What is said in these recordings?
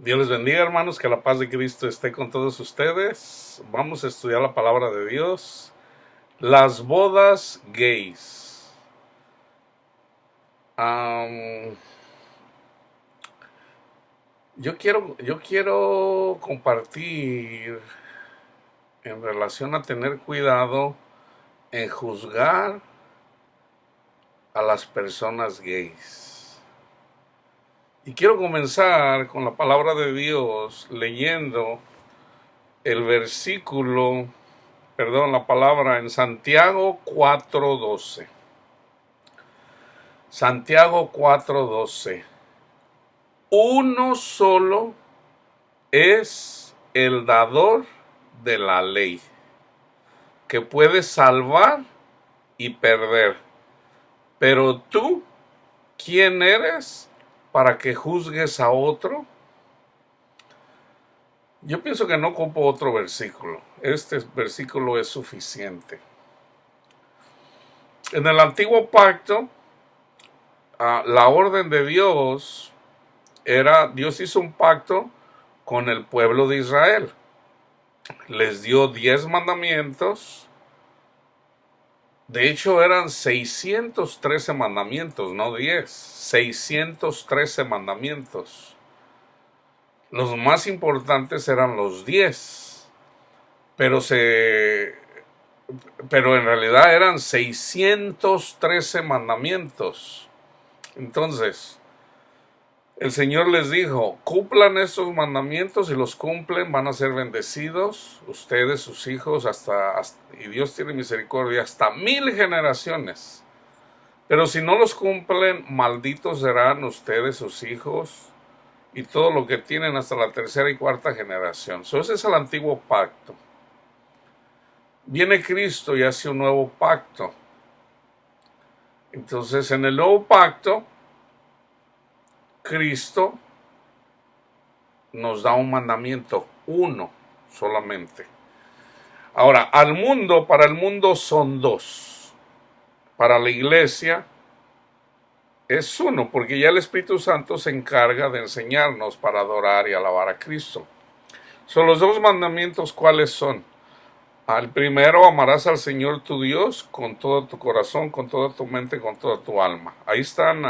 Dios les bendiga, hermanos, que la paz de Cristo esté con todos ustedes. Vamos a estudiar la palabra de Dios. Las bodas gays. Am, yo quiero compartir en relación a tener cuidado en juzgar a las personas gays. Y quiero comenzar con la palabra de Dios leyendo el versículo, la palabra en Santiago 4:12. Santiago 4:12. Uno solo es el dador de la ley, que puede salvar y perder. Pero tú, ¿quién eres para que juzgues a otro? Yo pienso que no ocupo otro versículo. Este versículo es suficiente. En el antiguo pacto, la orden de Dios era, Dios hizo un pacto con el pueblo de Israel. Les dio 10 mandamientos. De hecho, eran 613 mandamientos, no 10. 613 mandamientos. Los más importantes eran los 10. Pero en realidad eran 613 mandamientos. Entonces, el Señor les dijo, cumplan estos mandamientos, y los cumplen, van a ser bendecidos, ustedes, sus hijos, y Dios tiene misericordia, hasta 1000 generaciones. Pero si no los cumplen, malditos serán ustedes, sus hijos, y todo lo que tienen hasta la tercera y cuarta generación. Ese es el antiguo pacto. Viene Cristo y hace un nuevo pacto. Entonces, en el nuevo pacto, Cristo nos da un mandamiento, uno solamente. Ahora, para el mundo son 2. Para la iglesia es 1, porque ya el Espíritu Santo se encarga de enseñarnos para adorar y alabar a Cristo. Son los 2 mandamientos, ¿cuáles son? El primero, amarás al Señor tu Dios con todo tu corazón, con toda tu mente, con toda tu alma. Ahí están.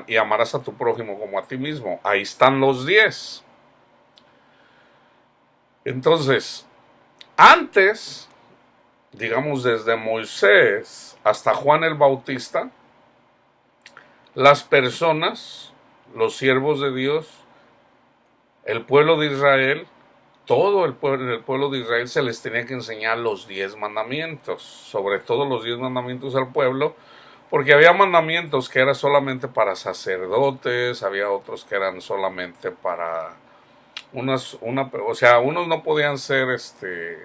Y amarás a tu prójimo como a ti mismo. Ahí están los 10. Entonces, antes, digamos desde Moisés hasta Juan el Bautista, las personas, los siervos de Dios, el pueblo de Israel, todo el pueblo de Israel se les tenía que enseñar los 10 mandamientos, sobre todo los 10 mandamientos al pueblo, porque había mandamientos que eran solamente para sacerdotes, había otros que eran solamente para unos no podían ser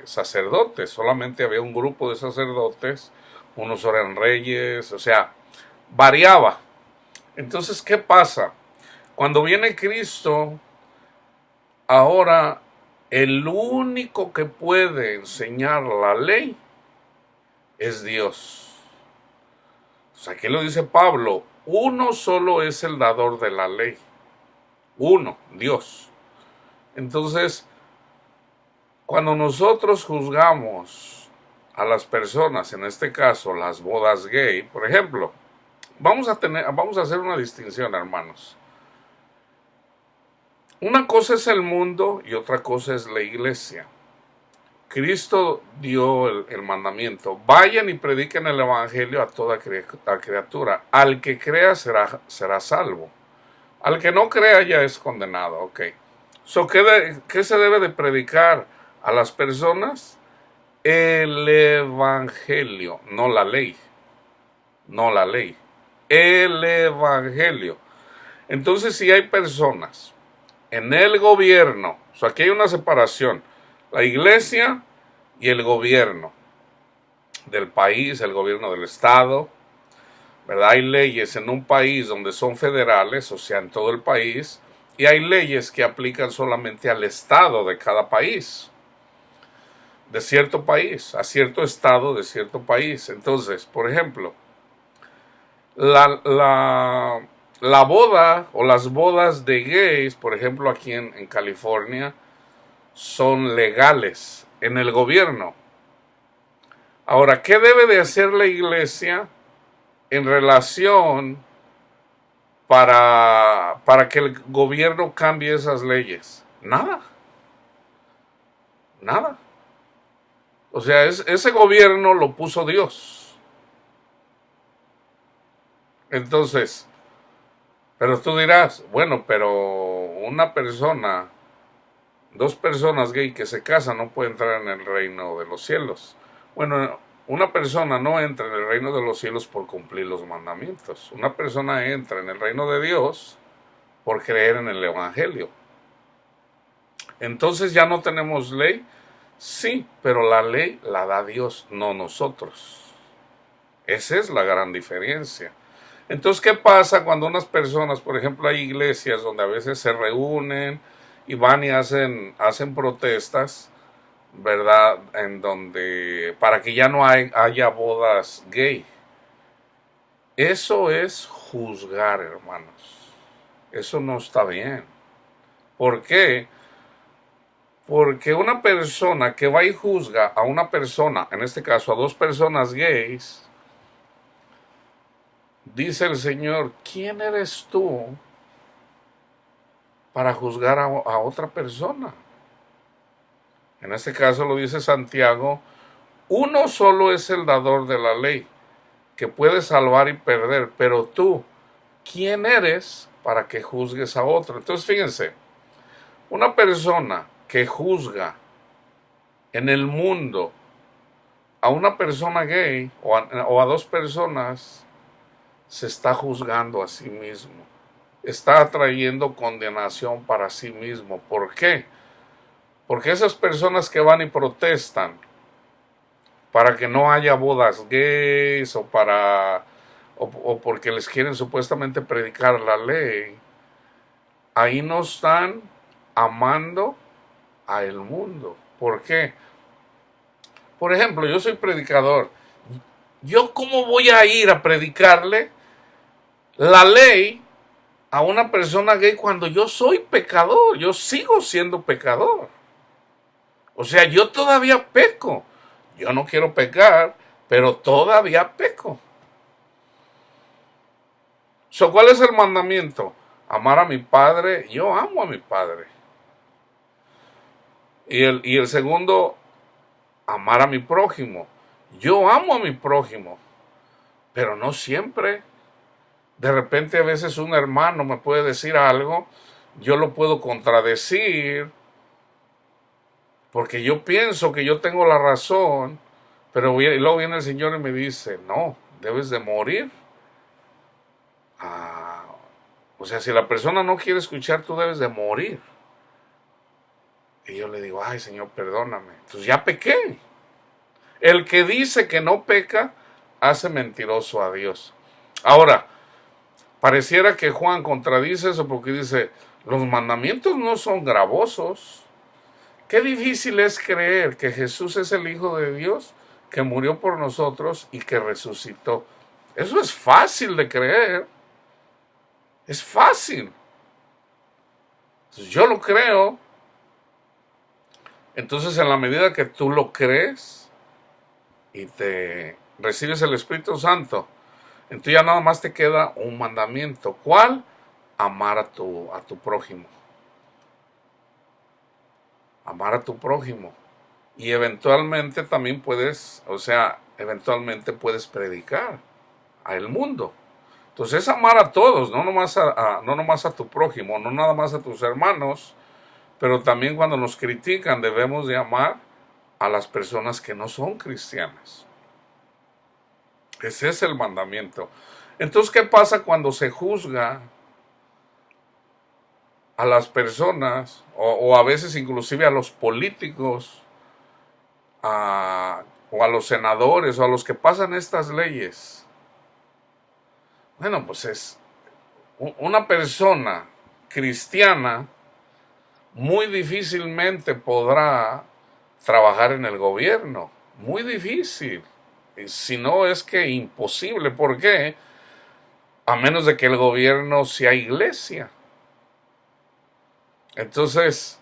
sacerdotes, solamente había un grupo de sacerdotes, unos eran reyes, variaba. Entonces, ¿qué pasa? Cuando viene Cristo, ahora el único que puede enseñar la ley es Dios. Entonces, aquí lo dice Pablo, uno solo es el dador de la ley. Uno, Dios. Entonces, cuando nosotros juzgamos a las personas, en este caso las bodas gay, por ejemplo, vamos a hacer una distinción, hermanos. Una cosa es el mundo y otra cosa es la iglesia. Cristo dio el mandamiento, vayan y prediquen el evangelio a toda criatura. Al que crea será salvo. Al que no crea ya es condenado, ok. ¿Qué se debe de predicar a las personas? El evangelio, no la ley. No la ley. El evangelio. Entonces, si hay personas en el gobierno, aquí hay una separación, la iglesia y el gobierno del país, el gobierno del estado, ¿verdad? Hay leyes en un país donde son federales, en todo el país, y hay leyes que aplican solamente al estado de cada país, de cierto país, a cierto estado de cierto país. Entonces, por ejemplo, la la boda o las bodas de gays, por ejemplo, aquí en California, son legales en el gobierno. Ahora, ¿qué debe de hacer la iglesia en relación para que el gobierno cambie esas leyes? Nada, nada. O sea, ese gobierno lo puso Dios. Entonces, pero tú dirás, bueno, pero una persona, dos personas gay que se casan no pueden entrar en el reino de los cielos. Bueno, una persona no entra en el reino de los cielos por cumplir los mandamientos. Una persona entra en el reino de Dios por creer en el Evangelio. Entonces ya no tenemos ley. Sí, pero la ley la da Dios, no nosotros. Esa es la gran diferencia. Entonces, ¿qué pasa cuando unas personas, por ejemplo, hay iglesias donde a veces se reúnen y van y hacen protestas, ¿verdad? En donde, para que ya no haya bodas gay. Eso es juzgar, hermanos. Eso no está bien. ¿Por qué? Porque una persona que va y juzga a una persona, en este caso a dos personas gays, dice el Señor, ¿quién eres tú para juzgar a otra persona? En este caso lo dice Santiago, uno solo es el dador de la ley, que puede salvar y perder, pero tú, ¿quién eres para que juzgues a otro? Entonces fíjense, una persona que juzga en el mundo a una persona gay o a dos personas, se está juzgando a sí mismo. Está atrayendo condenación para sí mismo. ¿Por qué? Porque esas personas que van y protestan para que no haya bodas gays o porque les quieren supuestamente predicar la ley, ahí no están amando a el mundo. ¿Por qué? Por ejemplo, yo soy predicador. ¿Yo cómo voy a ir a predicarle la ley a una persona gay cuando yo soy pecador? Yo sigo siendo pecador. O sea, yo todavía peco. Yo no quiero pecar, pero todavía peco. ¿Cuál es el mandamiento? Amar a mi padre. Yo amo a mi padre. Y el segundo, amar a mi prójimo. Yo amo a mi prójimo, pero no siempre. De repente a veces un hermano me puede decir algo, yo lo puedo contradecir, porque yo pienso que yo tengo la razón, pero luego viene el Señor y me dice, no, debes de morir. O sea, si la persona no quiere escuchar, tú debes de morir. Y yo le digo, ay Señor, perdóname. Entonces ya pequé. El que dice que no peca, hace mentiroso a Dios. Ahora, pareciera que Juan contradice eso porque dice, los mandamientos no son gravosos. Qué difícil es creer que Jesús es el Hijo de Dios, que murió por nosotros y que resucitó. Eso es fácil de creer. Es fácil. Entonces, yo lo creo. Entonces, en la medida que tú lo crees y te recibes el Espíritu Santo, entonces ya nada más te queda un mandamiento. ¿Cuál? Amar a tu prójimo. Amar a tu prójimo. Y eventualmente también puedes, eventualmente puedes predicar al mundo. Entonces es amar a todos, no nomás a tu prójimo, no nada más a tus hermanos, pero también cuando nos critican debemos de amar a las personas que no son cristianas. Ese es el mandamiento. Entonces, ¿qué pasa cuando se juzga a las personas o a veces inclusive a los políticos o a los senadores o a los que pasan estas leyes? Bueno, pues es una persona cristiana muy difícilmente podrá trabajar en el gobierno. Muy difícil. Si no es que imposible. ¿Por qué? a menos de que el gobierno sea iglesia. Entonces,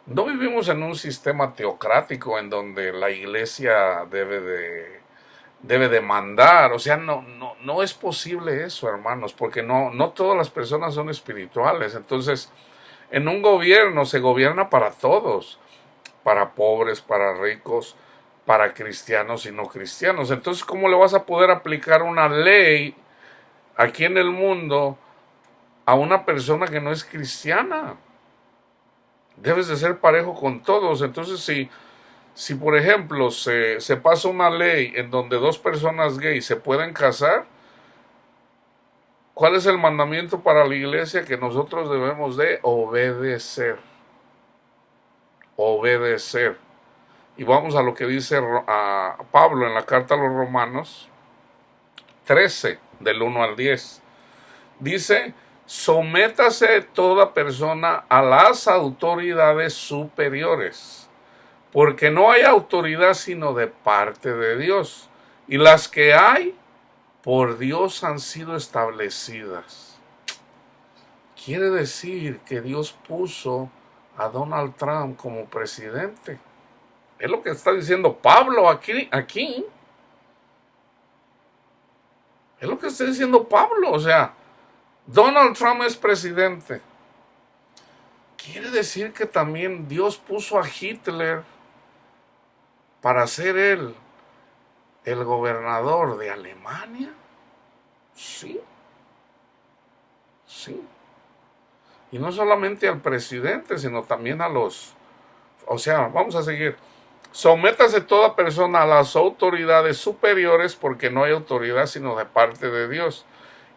no vivimos en un sistema teocrático en donde la iglesia debe de mandar. O sea, no es posible eso, hermanos, porque no todas las personas son espirituales. Entonces, en un gobierno se gobierna para todos, para pobres, para ricos, para cristianos y no cristianos. Entonces, ¿cómo le vas a poder aplicar una ley aquí en el mundo a una persona que no es cristiana? Debes de ser parejo con todos. Entonces, si por ejemplo se pasa una ley en donde dos personas gays se pueden casar, ¿cuál es el mandamiento para la iglesia que nosotros debemos de obedecer? Obedecer. Y vamos a lo que dice a Pablo en la carta a los Romanos 13, del 1 al 10. Dice: sométase toda persona a las autoridades superiores, porque no hay autoridad sino de parte de Dios, y las que hay por Dios han sido establecidas. Quiere decir que Dios puso a Donald Trump como presidente. Es lo que está diciendo Pablo aquí. Es lo que está diciendo Pablo. O sea, Donald Trump es presidente. Quiere decir que también Dios puso a Hitler para ser él el gobernador de Alemania. Sí. Sí. Y no solamente al presidente, sino también a los... O sea, vamos a seguir. Sométase toda persona a las autoridades superiores, porque no hay autoridad sino de parte de Dios.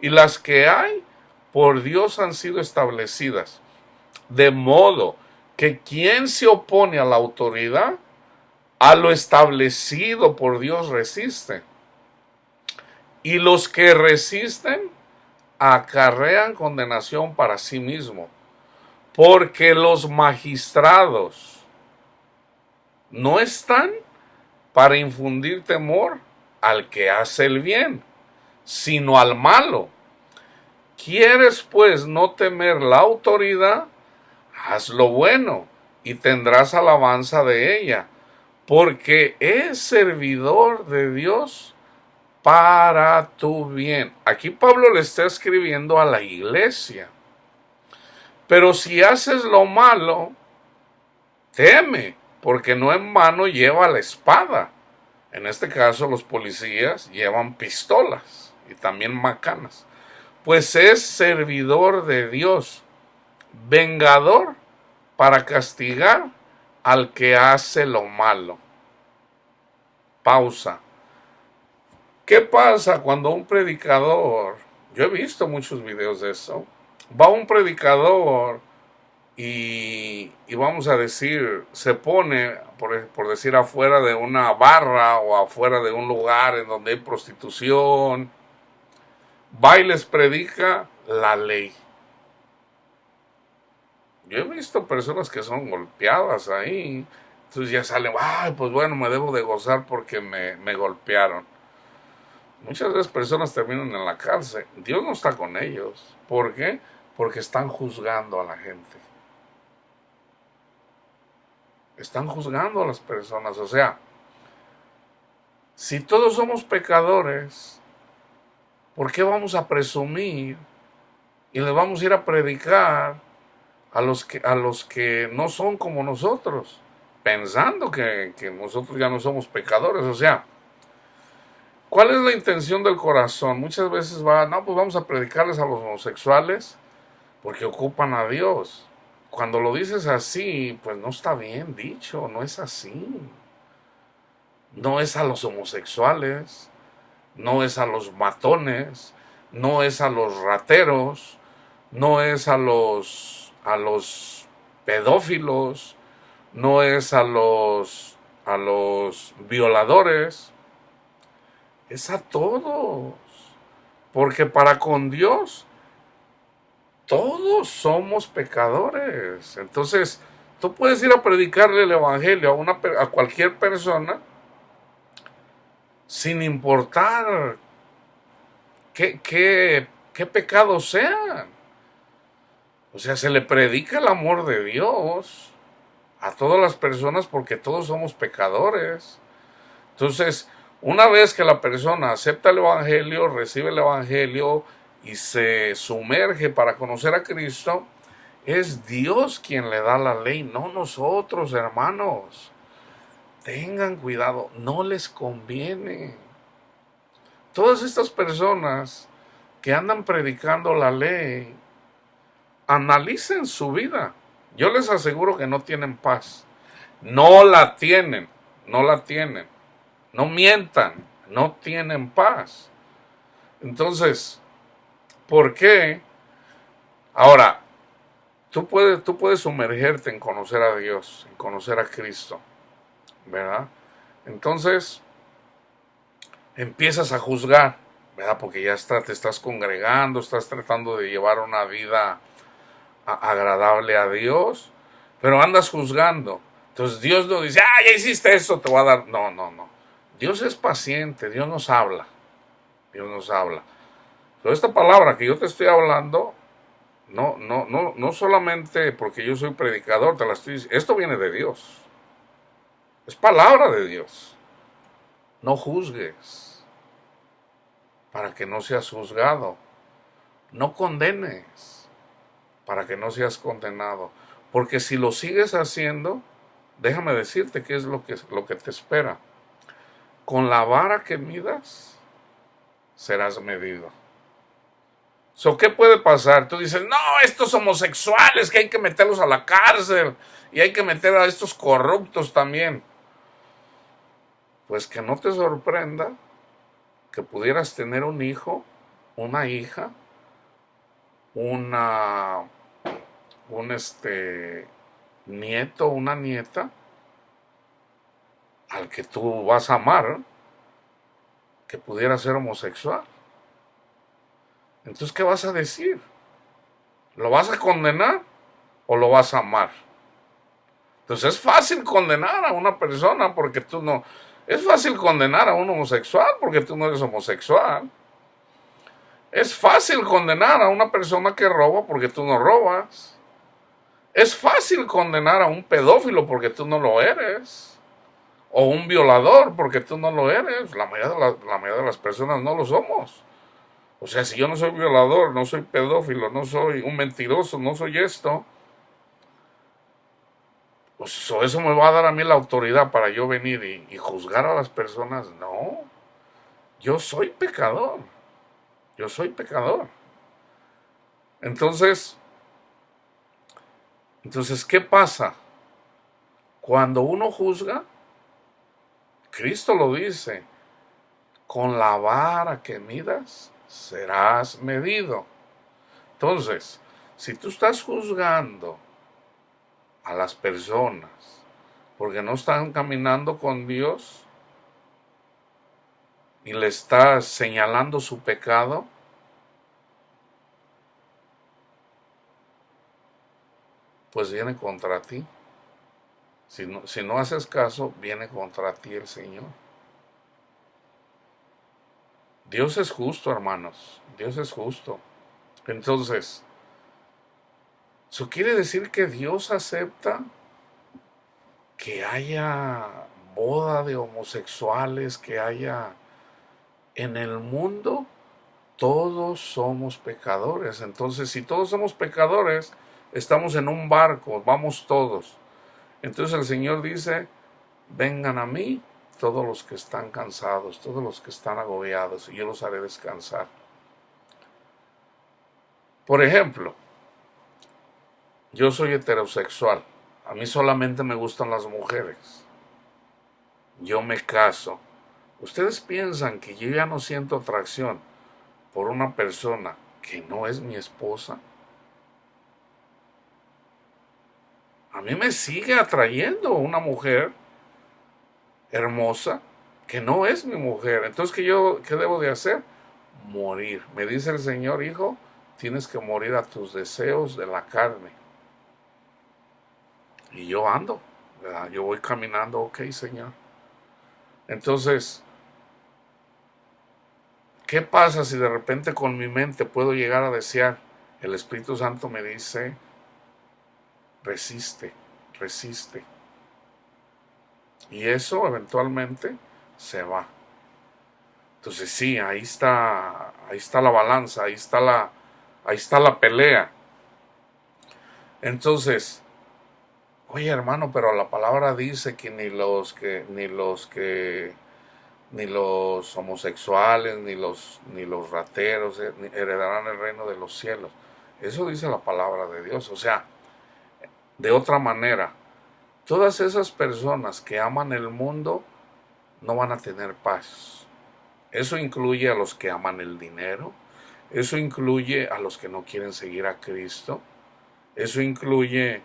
Y las que hay, por Dios han sido establecidas. De modo que quien se opone a la autoridad, a lo establecido por Dios resiste. Y los que resisten acarrean condenación para sí mismo, porque los magistrados no están para infundir temor al que hace el bien, sino al malo. ¿Quieres pues no temer la autoridad? Haz lo bueno y tendrás alabanza de ella, porque es servidor de Dios para tu bien. Aquí Pablo le está escribiendo a la iglesia. Pero si haces lo malo, teme, porque no en vano lleva la espada. En este caso, los policías llevan pistolas y también macanas. Pues es servidor de Dios, vengador para castigar al que hace lo malo. Pausa. ¿Qué pasa cuando un predicador, yo he visto muchos videos de eso, va un predicador y vamos a decir, se pone, por decir, afuera de una barra o afuera de un lugar en donde hay prostitución, va y les predica la ley? Yo he visto personas que son golpeadas ahí, entonces ya salen, ay, pues bueno, me debo de gozar porque me golpearon. Muchas veces personas terminan en la cárcel. Dios no está con ellos. ¿Por qué? Porque están juzgando a la gente. Están juzgando a las personas. O sea, si todos somos pecadores, ¿por qué vamos a presumir y les vamos a ir a predicar a los que no son como nosotros, pensando que nosotros ya no somos pecadores? O sea, ¿cuál es la intención del corazón? Muchas veces pues vamos a predicarles a los homosexuales porque ocupan a Dios. Cuando lo dices así, pues no está bien dicho, no es así. No es a los homosexuales, no es a los matones, no es a los rateros, no es a los pedófilos, no es a los violadores. Es a todos, porque para con Dios todos somos pecadores. Entonces, tú puedes ir a predicarle el evangelio a cualquier persona sin importar qué qué pecados sean. O sea, se le predica el amor de Dios a todas las personas porque todos somos pecadores. Entonces, una vez que la persona acepta el Evangelio, recibe el Evangelio y se sumerge para conocer a Cristo, es Dios quien le da la ley, no nosotros, hermanos. Tengan cuidado, no les conviene. Todas estas personas que andan predicando la ley, analicen su vida. Yo les aseguro que no tienen paz. No la tienen, no la tienen. No mientan, no tienen paz. Entonces, ¿por qué? Ahora, tú puedes sumergirte en conocer a Dios, en conocer a Cristo, ¿verdad? Entonces, empiezas a juzgar, ¿verdad? Porque ya te estás congregando, estás tratando de llevar una vida agradable a Dios, pero andas juzgando. Entonces Dios no dice, ya hiciste eso, te voy a dar. No, no, no. Dios es paciente, Dios nos habla. Dios nos habla. Pero esta palabra que yo te estoy hablando, no solamente porque yo soy predicador, te la estoy diciendo. Esto viene de Dios. Es palabra de Dios. No juzgues para que no seas juzgado. No condenes para que no seas condenado. Porque si lo sigues haciendo, déjame decirte qué es lo que te espera. Con la vara que midas, serás medido. ¿Qué puede pasar? Tú dices, no, estos homosexuales que hay que meterlos a la cárcel y hay que meter a estos corruptos también. Pues que no te sorprenda que pudieras tener un hijo, una hija, un nieto, una nieta, al que tú vas a amar, que pudiera ser homosexual. Entonces, ¿qué vas a decir? ¿Lo vas a condenar o lo vas a amar? Entonces es fácil condenar a una persona porque tú no... Es fácil condenar a un homosexual porque tú no eres homosexual. Es fácil condenar a una persona que roba porque tú no robas. Es fácil condenar a un pedófilo porque tú no lo eres. O un violador porque tú no lo eres. La mayoría de las personas no lo somos. O sea, si yo no soy violador, no soy pedófilo, no soy un mentiroso, no soy esto, pues eso me va a dar a mí la autoridad para yo venir y juzgar a las personas. No, yo soy pecador. Yo soy pecador. Entonces, ¿qué pasa? Cuando uno juzga, Cristo lo dice, con la vara que midas, serás medido. Entonces, si tú estás juzgando a las personas porque no están caminando con Dios y le estás señalando su pecado, pues viene contra ti. Si no haces caso, viene contra ti el Señor. Dios es justo, hermanos. Dios es justo. Entonces, eso quiere decir que Dios acepta que haya boda de homosexuales, que haya en el mundo. Todos somos pecadores. Entonces, si todos somos pecadores, estamos en un barco, vamos todos. Entonces el Señor dice, vengan a mí todos los que están cansados, todos los que están agobiados, y yo los haré descansar. Por ejemplo, yo soy heterosexual. A mí solamente me gustan las mujeres. Yo me caso. ¿Ustedes piensan que yo ya no siento atracción por una persona que no es mi esposa? A mí me sigue atrayendo una mujer hermosa que no es mi mujer. Entonces, ¿qué debo de hacer? Morir. Me dice el Señor, hijo, tienes que morir a tus deseos de la carne. Y yo ando, ¿verdad? Yo voy caminando, ok, Señor. Entonces, ¿Qué pasa si de repente con mi mente puedo llegar a desear? El Espíritu Santo me dice, resiste, resiste. Y eso eventualmente se va. Entonces sí, ahí está la balanza, ahí está la pelea. Entonces, oye hermano, pero la palabra dice que ni los homosexuales, ni los rateros heredarán el reino de los cielos. Eso dice la palabra de Dios. O sea, de otra manera, todas esas personas que aman el mundo no van a tener paz. Eso incluye a los que aman el dinero, eso incluye a los que no quieren seguir a Cristo, eso incluye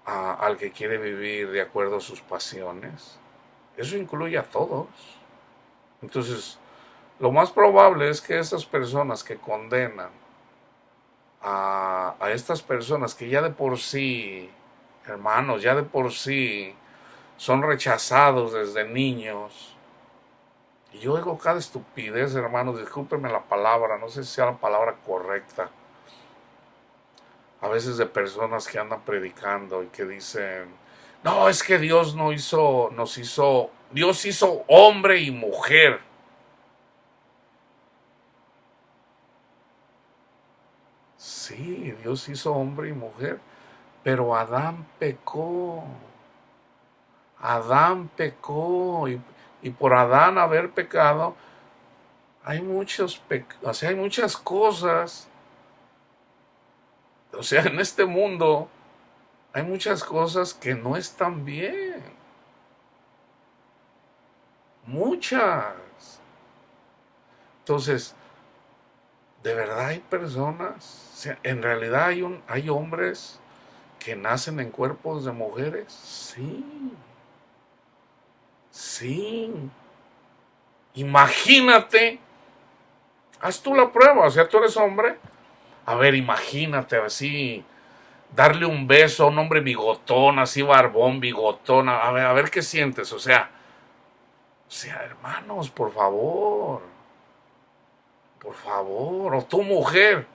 al que quiere vivir de acuerdo a sus pasiones, eso incluye a todos. Entonces, lo más probable es que esas personas que condenan a estas personas que ya de por sí, hermanos, ya de por sí son rechazados desde niños. Y yo oigo cada estupidez, hermanos, discúlpenme la palabra, no sé si sea la palabra correcta. A veces de personas que andan predicando y que dicen, no, es que Dios Dios hizo hombre y mujer. Sí, Dios hizo hombre y mujer, pero Adán pecó. Adán pecó y por Adán haber pecado, o sea, hay muchas cosas, o sea, en este mundo hay muchas cosas que no están bien, muchas. Entonces, de verdad hay personas, o sea, en realidad hay hombres que nacen en cuerpos de mujeres, sí, sí. Imagínate, haz tú la prueba, o sea, tú eres hombre. A ver, imagínate así, darle un beso a un hombre bigotón, así barbón, bigotón, a ver qué sientes, o sea, hermanos, por favor, o tu mujer,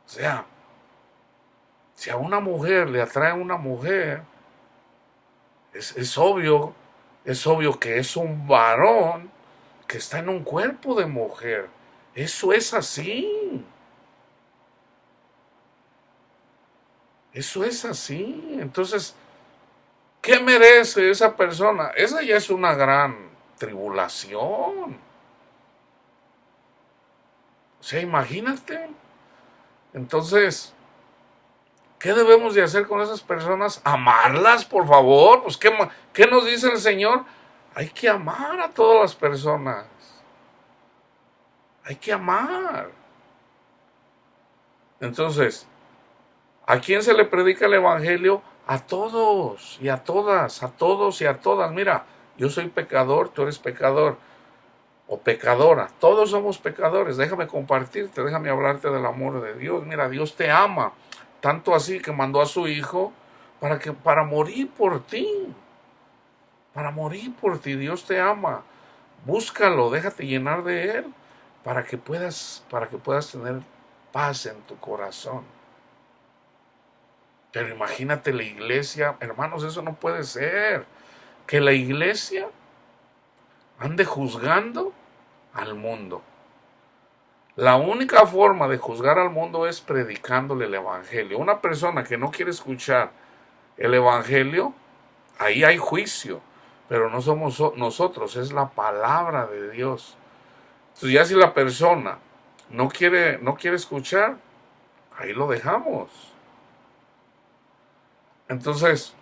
o sea, si a una mujer le atrae una mujer, es obvio que es un varón que está en un cuerpo de mujer, eso es así. Eso es así. Entonces, ¿qué merece esa persona? Esa ya es una gran tribulación. O sea, imagínate. Entonces, ¿qué debemos de hacer con esas personas? Amarlas, por favor. Pues, ¿qué nos dice el Señor? Hay que amar a todas las personas. Hay que amar. Entonces, ¿a quién se le predica el Evangelio? A todos y a todas, a todos y a todas. Mira, yo soy pecador, tú eres pecador o pecadora. Todos somos pecadores. Déjame compartirte, déjame hablarte del amor de Dios. Mira, Dios te ama, tanto así que mandó a su Hijo para morir por ti. Para morir por ti. Dios te ama. Búscalo, déjate llenar de Él para que puedas tener paz en tu corazón. Pero imagínate la iglesia, hermanos, eso no puede ser. Que la iglesia ande juzgando al mundo. La única forma de juzgar al mundo es predicándole el evangelio. Una persona que no quiere escuchar el evangelio, ahí hay juicio. Pero no somos nosotros, es la palabra de Dios. Entonces ya si la persona no quiere escuchar, ahí lo dejamos. Entonces,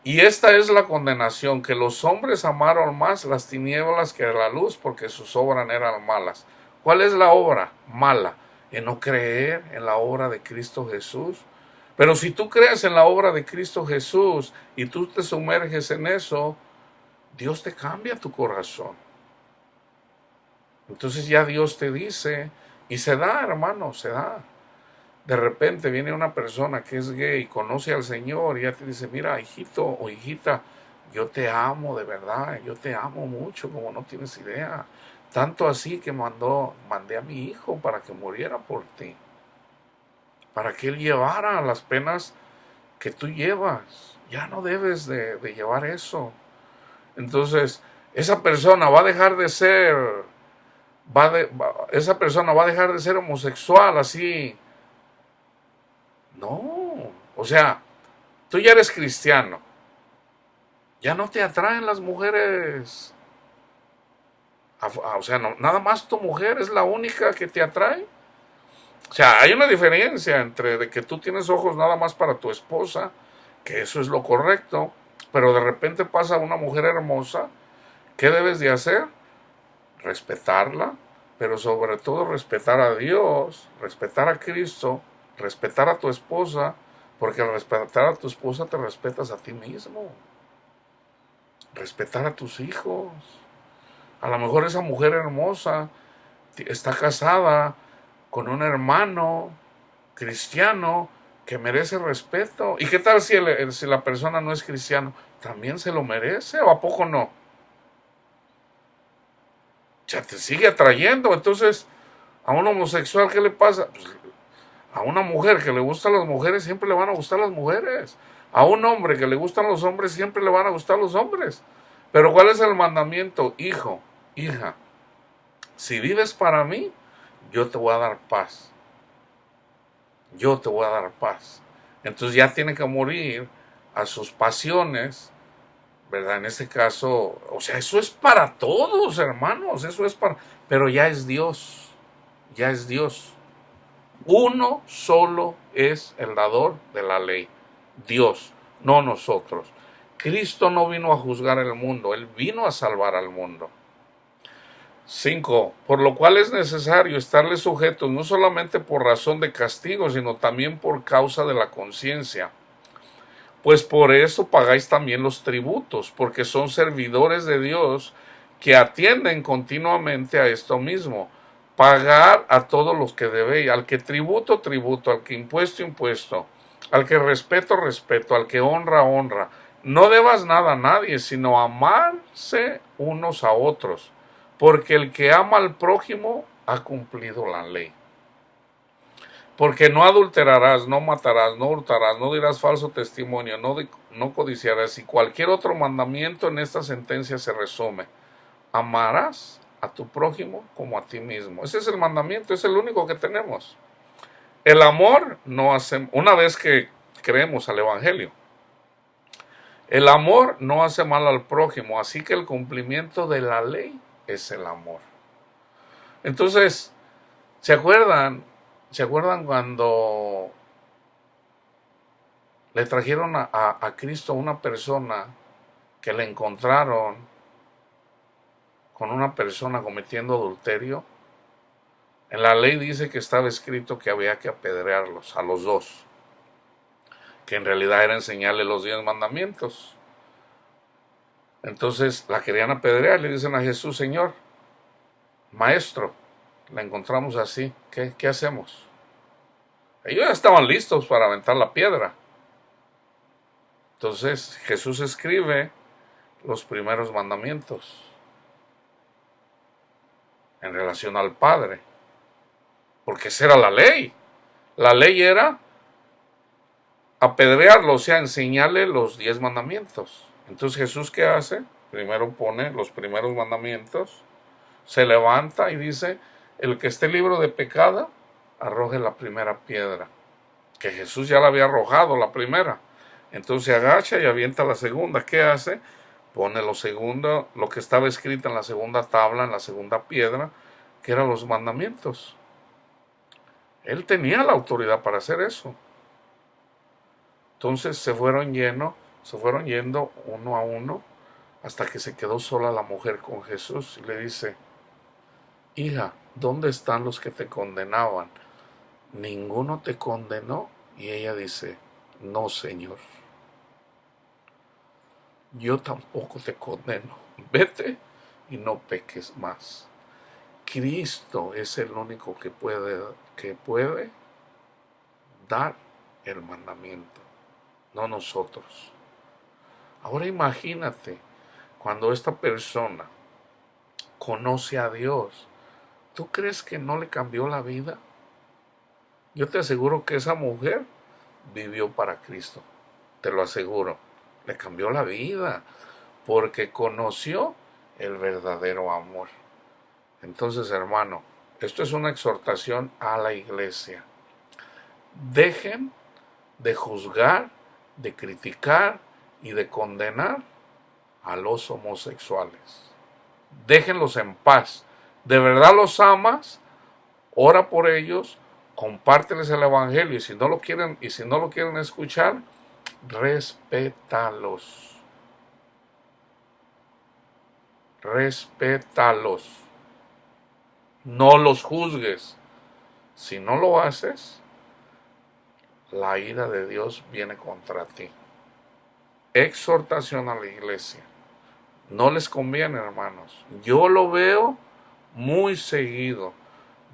y esta es la condenación, que los hombres amaron más las tinieblas que la luz, porque sus obras eran malas. ¿Cuál es la obra mala? En no creer en la obra de Cristo Jesús. Pero si tú crees en la obra de Cristo Jesús y tú te sumerges en eso, Dios te cambia tu corazón. Entonces ya Dios te dice, y se da, hermano, se da. De repente viene una persona que es gay, conoce al Señor y ya te dice, mira, hijito o hijita, yo te amo de verdad, yo te amo mucho, como no tienes idea. Tanto así que mandé a mi hijo para que muriera por ti, para que él llevara las penas que tú llevas. Ya no debes de llevar eso. Entonces, esa persona va a dejar de ser, esa persona va a dejar de ser homosexual así. No, o sea, tú ya eres cristiano, ya no te atraen las mujeres. O sea, no, nada más tu mujer es la única que te atrae. O sea, hay una diferencia entre de que tú tienes ojos nada más para tu esposa, que eso es lo correcto, pero de repente pasa una mujer hermosa. ¿Qué debes de hacer? Respetarla, pero sobre todo respetar a Dios, respetar a Cristo, respetar a tu esposa, porque al respetar a tu esposa te respetas a ti mismo, respetar a tus hijos. A lo mejor esa mujer hermosa está casada con un hermano cristiano que merece respeto. ¿Y qué tal si la persona no es cristiano? ¿También se lo merece o a poco no? Ya te sigue atrayendo. Entonces, a un homosexual, ¿qué le pasa? Pues, a una mujer que le gustan las mujeres, siempre le van a gustar las mujeres. A un hombre que le gustan los hombres, siempre le van a gustar los hombres. Pero ¿cuál es el mandamiento? Hijo, hija, si vives para mí, yo te voy a dar paz. Yo te voy a dar paz. Entonces ya tiene que morir a sus pasiones, ¿verdad? En este caso, o sea, eso es para todos, hermanos, eso es para, pero ya es Dios. Uno solo es el dador de la ley, Dios, no nosotros. Cristo no vino a juzgar el mundo, Él vino a salvar al mundo. 5. Por lo cual es necesario estarles sujetos no solamente por razón de castigo, sino también por causa de la conciencia. Pues por eso pagáis también los tributos, porque son servidores de Dios que atienden continuamente a esto mismo. Pagar a todos los que debéis, al que tributo, tributo, al que impuesto, impuesto, al que respeto, respeto, al que honra, honra. No debas nada a nadie, sino amarse unos a otros, porque el que ama al prójimo ha cumplido la ley. Porque no adulterarás, no matarás, no hurtarás, no dirás falso testimonio, no codiciarás. Y cualquier otro mandamiento en esta sentencia se resume. Amarás a tu prójimo como a ti mismo. Ese es el mandamiento, es el único que tenemos. El amor no hace, una vez que creemos al Evangelio, el amor no hace mal al prójimo, así que el cumplimiento de la ley es el amor. Entonces, ¿se acuerdan? ¿Se acuerdan cuando le trajeron a Cristo a una persona que le encontraron con una persona cometiendo adulterio? En la ley dice que estaba escrito que había que apedrearlos a los dos, que en realidad era enseñarle los 10 mandamientos. Entonces la querían apedrear, le dicen a Jesús: Señor, maestro, la encontramos así, ¿qué hacemos? Ellos ya estaban listos para aventar la piedra. Entonces Jesús escribe los primeros mandamientos en relación al Padre, porque esa era la ley. La ley era apedrearlo, o sea, enseñarle los 10 mandamientos. Entonces Jesús, ¿qué hace? Primero pone los primeros mandamientos, se levanta y dice: el que esté libre de pecado, arroje la primera piedra. Que Jesús ya la había arrojado la primera. Entonces se agacha y avienta la segunda. ¿Qué hace? Pone lo segundo, lo que estaba escrito en la segunda tabla, en la segunda piedra, que eran los mandamientos. Él tenía la autoridad para hacer eso. Entonces se fueron yendo uno a uno, hasta que se quedó sola la mujer con Jesús y le dice: hija, ¿dónde están los que te condenaban? ¿Ninguno te condenó? Y ella dice: no, Señor, yo tampoco te condeno. Vete y no peques más. Cristo es el único que puede dar el mandamiento, no nosotros. Ahora imagínate, cuando esta persona conoce a Dios, ¿tú crees que no le cambió la vida? Yo te aseguro que esa mujer vivió para Cristo, te lo aseguro. Le cambió la vida porque conoció el verdadero amor. Entonces, hermano, esto es una exhortación a la iglesia. Dejen de juzgar, de criticar y de condenar a los homosexuales. Déjenlos en paz. ¿De verdad los amas? Ora por ellos, compárteles el evangelio, y si no lo quieren escuchar, respétalos. Respétalos. No los juzgues. Si no lo haces, la ira de Dios viene contra ti. Exhortación a la iglesia. No les conviene, hermanos. Yo lo veo muy seguido.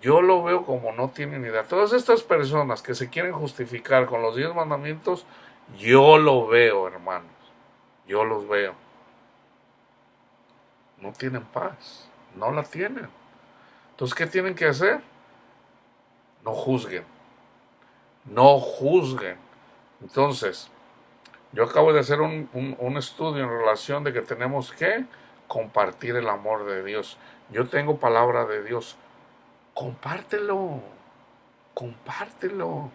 Yo lo veo como no tienen idea. Todas estas personas que se quieren justificar con los 10 mandamientos, yo lo veo, hermanos. Yo los veo. No tienen paz. No la tienen. Entonces, ¿qué tienen que hacer? No juzguen. No juzguen. Entonces, yo acabo de hacer un estudio en relación de que tenemos que compartir el amor de Dios. Yo tengo palabra de Dios. Compártelo. Compártelo.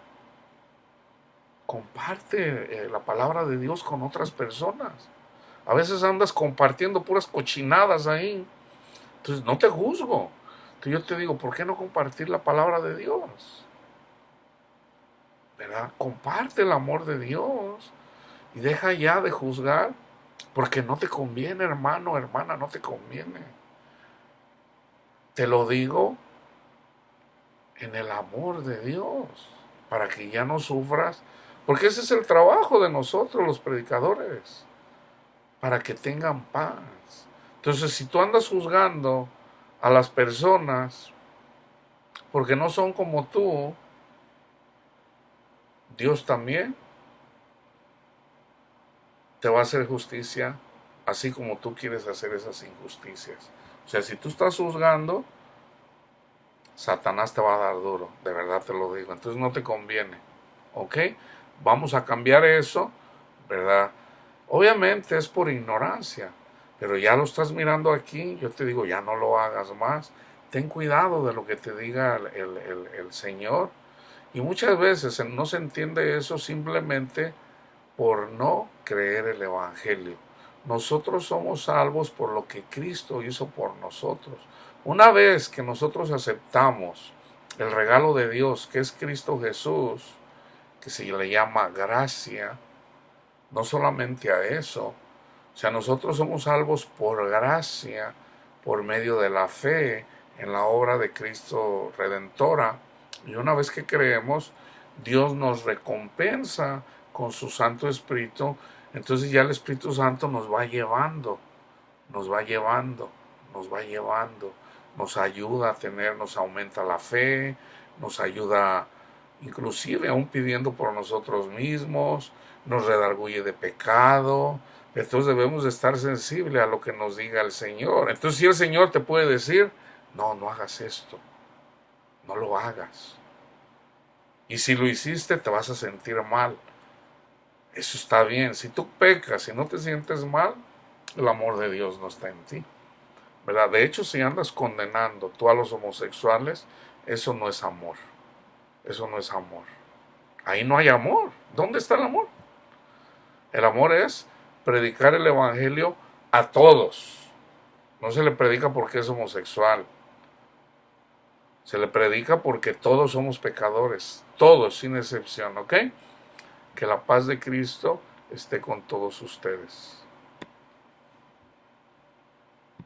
Comparte la palabra de Dios con otras personas. A veces andas compartiendo puras cochinadas ahí. Entonces no te juzgo. Entonces yo te digo, ¿por qué no compartir la palabra de Dios? ¿Verdad? Comparte el amor de Dios. Y deja ya de juzgar. Porque no te conviene, hermano, hermana, no te conviene. Te lo digo en el amor de Dios. Para que ya no sufras. Porque ese es el trabajo de nosotros, los predicadores. Para que tengan paz. Entonces, si tú andas juzgando a las personas porque no son como tú, Dios también te va a hacer justicia así como tú quieres hacer esas injusticias. O sea, si tú estás juzgando, Satanás te va a dar duro, de verdad te lo digo. Entonces no te conviene, ¿ok? Vamos a cambiar eso, ¿verdad? Obviamente es por ignorancia, pero ya lo estás mirando aquí, yo te digo, ya no lo hagas más. Ten cuidado de lo que te diga el Señor. Y muchas veces no se entiende eso simplemente por no creer el Evangelio. Nosotros somos salvos por lo que Cristo hizo por nosotros. Una vez que nosotros aceptamos el regalo de Dios, que es Cristo Jesús, que se le llama gracia, no solamente a eso, o sea, nosotros somos salvos por gracia, por medio de la fe en la obra de Cristo Redentora. Y una vez que creemos, Dios nos recompensa con su Santo Espíritu. Entonces ya el Espíritu Santo nos va llevando, nos va llevando, nos va llevando, nos ayuda a tener, nos aumenta la fe, nos ayuda inclusive aún pidiendo por nosotros mismos, nos redarguye de pecado. Entonces debemos de estar sensibles a lo que nos diga el Señor. Entonces si el Señor te puede decir, no, no hagas esto, no lo hagas. Y si lo hiciste te vas a sentir mal. Eso está bien. Si tú pecas y no te sientes mal, el amor de Dios no está en ti, ¿verdad? De hecho, si andas condenando tú a los homosexuales, eso no es amor. Eso no es amor. Ahí no hay amor. ¿Dónde está el amor? El amor es predicar el evangelio a todos. No se le predica porque es homosexual. Se le predica porque todos somos pecadores. Todos, sin excepción, ¿ok? Que la paz de Cristo esté con todos ustedes.